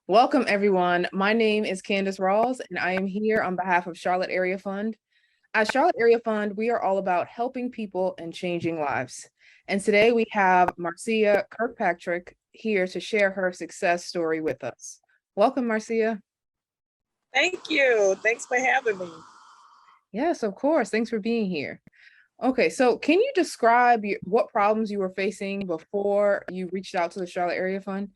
Welcome, everyone. My name is Candace Rawls, and I am here on behalf of Charlotte Area Fund. At Charlotte Area Fund, we are all about helping people and changing lives. And today we have Marcia Kirkpatrick here to share her success story with us. Welcome, Marcia. Thank you. Thanks for having me. Yes, of course. Thanks for being here. Okay, so can you describe what problems you were facing before you reached out to the Charlotte Area Fund?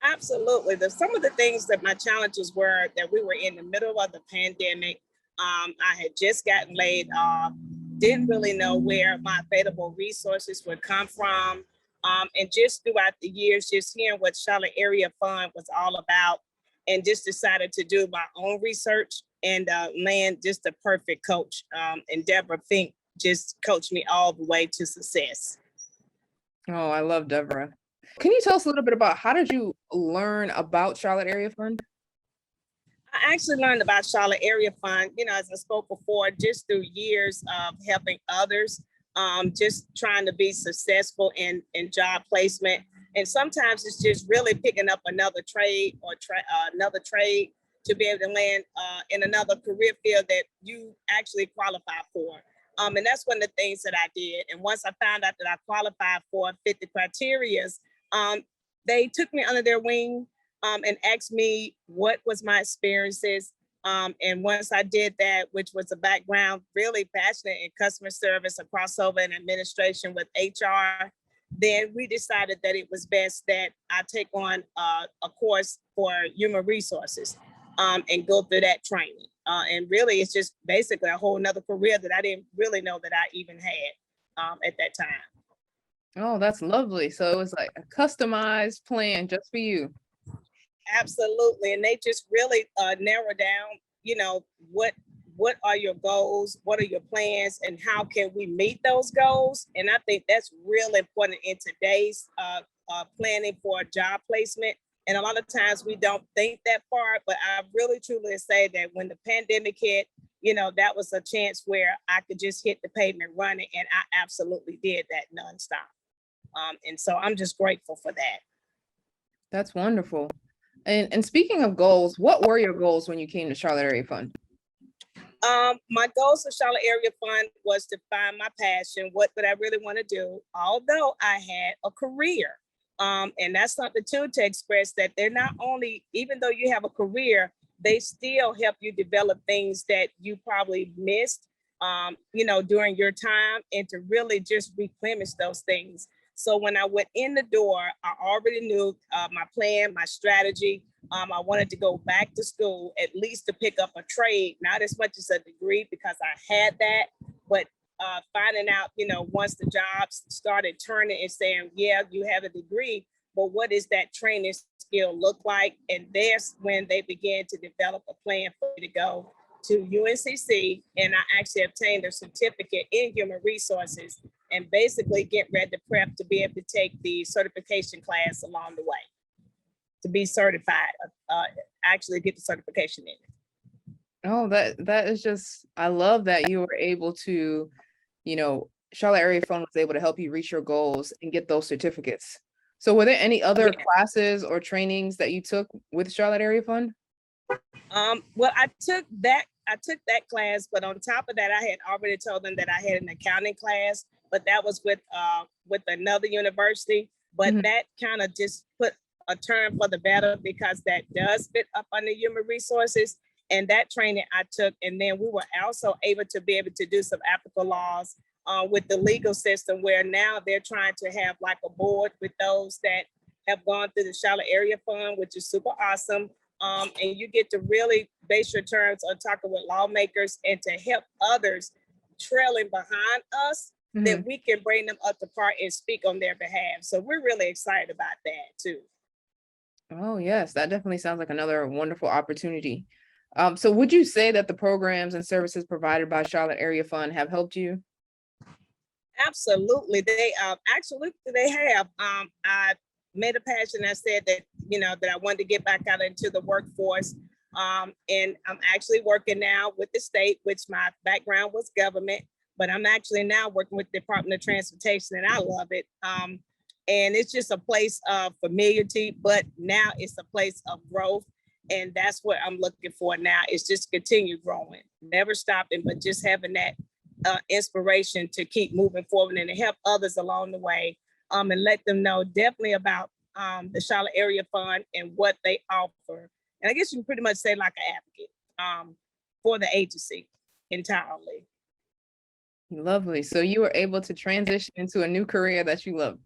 Absolutely. Some of the things that my challenges were that we were in the middle of the pandemic. I had just gotten laid off, didn't really know where my available resources would come from. And just throughout the years, just hearing what Charlotte Area Fund was all about, and just decided to do my own research and land just the perfect coach. And Deborah Fink just coached me all the way to success. Oh, I love Deborah. Can you tell us a little bit about how did you learn about Charlotte Area Fund? I actually learned about Charlotte Area Fund, as I spoke before, just through years of helping others, just trying to be successful in job placement. And sometimes it's just really picking up another trade or another trade to be able to land in another career field that you actually qualify for. And that's one of the things that I did. And once I found out that I qualified for 50 criterias, they took me under their wing and asked me what was my experiences. And once I did that, which was a background really passionate in customer service, a crossover in administration with HR, then we decided that it was best that I take on a course for human resources and go through that training. And really, it's just basically a whole nother career that I didn't really know that I even had at that time. Oh, that's lovely. So it was like a customized plan just for you. Absolutely. And they just really narrow down, what are your goals? What are your plans? And how can we meet those goals? And I think that's really important in today's planning for a job placement. And a lot of times we don't think that far, but I really truly say that when the pandemic hit, that was a chance where I could just hit the pavement running. And I absolutely did that nonstop. And so I'm just grateful for that. That's wonderful. And speaking of goals, what were your goals when you came to Charlotte Area Fund? My goals for Charlotte Area Fund was to find my passion. What did I really want to do? Although I had a career. And that's something too to express that they're not only, even though you have a career, they still help you develop things that you probably missed, during your time, and to really just replenish those things. So when I went in the door, I already knew my plan, my strategy. I wanted to go back to school, at least to pick up a trade, not as much as a degree because I had that, but finding out, once the jobs started turning and saying, yeah, you have a degree, but what does that training skill look like? And there's when they began to develop a plan for me to go to UNCC, and I actually obtained a certificate in human resources and basically get ready to prep to be able to take the certification class along the way to be certified, actually get the certification in it. Oh, that is just, I love that you were able to, Charlotte Area Fund was able to help you reach your goals and get those certificates. So were there any other classes or trainings that you took with Charlotte Area Fund? Well, I took that class, but on top of that, I had already told them that I had an accounting class, but that was with another university. But that kind of just put a turn for the better because that does fit up under human resources. And that training I took, and then we were also able to be able to do some applicable laws with the legal system, where now they're trying to have like a board with those that have gone through the Charlotte Area Fund, which is super awesome. And you get to really base your terms on talking with lawmakers and to help others trailing behind us, that we can bring them up to par and speak on their behalf. So we're really excited about that too. Oh, yes, that definitely sounds like another wonderful opportunity. So would you say that the programs and services provided by Charlotte Area Fund have helped you? Absolutely. They have. I made a passion. I said that, that I wanted to get back out into the workforce. And I'm actually working now with the state, which my background was government, but I'm actually now working with the Department of Transportation, and I love it. And it's just a place of familiarity, but now it's a place of growth. And that's what I'm looking for now, is just continue growing, never stopping, but just having that inspiration to keep moving forward and to help others along the way, and let them know definitely about the Charlotte Area Fund and what they offer. And I guess you can pretty much say like an advocate for the agency entirely. Lovely. So you were able to transition into a new career that you love.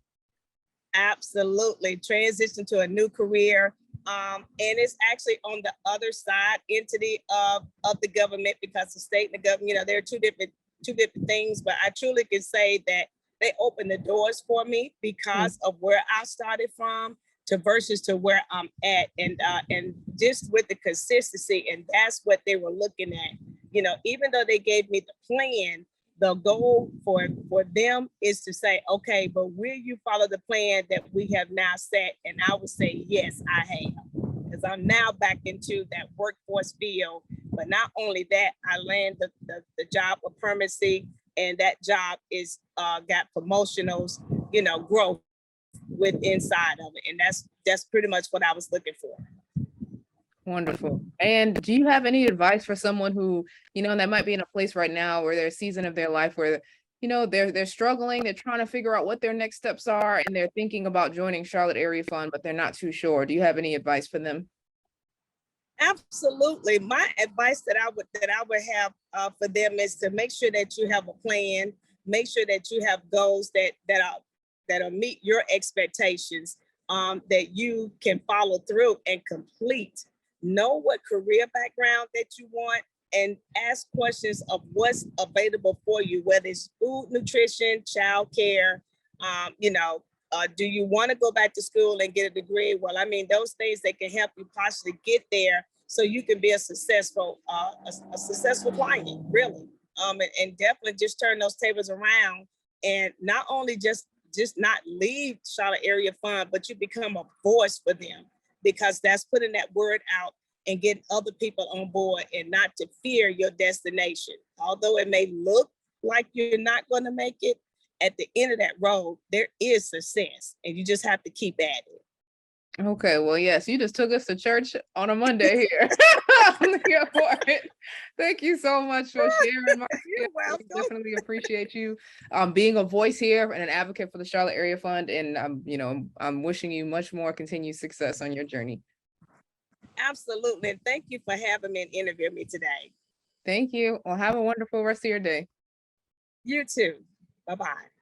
Absolutely. Transition to a new career. And it's actually on the other side entity of the government, because the state and the government, there are two different things, but I truly can say that they opened the doors for me because of where I started from versus to where I'm at. And just with the consistency, and that's what they were looking at. Even though they gave me the plan, the goal for them is to say, okay, but will you follow the plan that we have now set? And I would say, yes, I have, because I'm now back into that workforce field. But not only that, I land the job of permanency, and that job is got promotionals, growth with inside of it. And that's pretty much what I was looking for. Wonderful. And do you have any advice for someone who, that might be in a place right now where they're a season of their life where, they're struggling, they're trying to figure out what their next steps are, and they're thinking about joining Charlotte Area Fund, but they're not too sure. Do you have any advice for them? Absolutely. My advice that I would have for them is to make sure that you have a plan, make sure that you have goals that'll meet your expectations, that you can follow through and complete. Know what career background that you want, and ask questions of what's available for you, whether it's food, nutrition, childcare. Do you want to go back to school and get a degree? Well, those things that can help you possibly get there, so you can be a successful client, really. And definitely just turn those tables around, and not only just not leave Charlotte Area Fund, but you become a voice for them, because that's putting that word out and getting other people on board, and not to fear your destination. Although it may look like you're not going to make it, at the end of that road, there is success, and you just have to keep at it. Okay, well, yes, you just took us to church on a Monday here. I'm here for it. Thank you so much for sharing, Marcia. You're welcome. We definitely appreciate you being a voice here and an advocate for the Charlotte Area Fund. And I'm wishing you much more continued success on your journey. Absolutely. And thank you for having me and interviewing me today. Thank you. Well, have a wonderful rest of your day. You too. Bye-bye.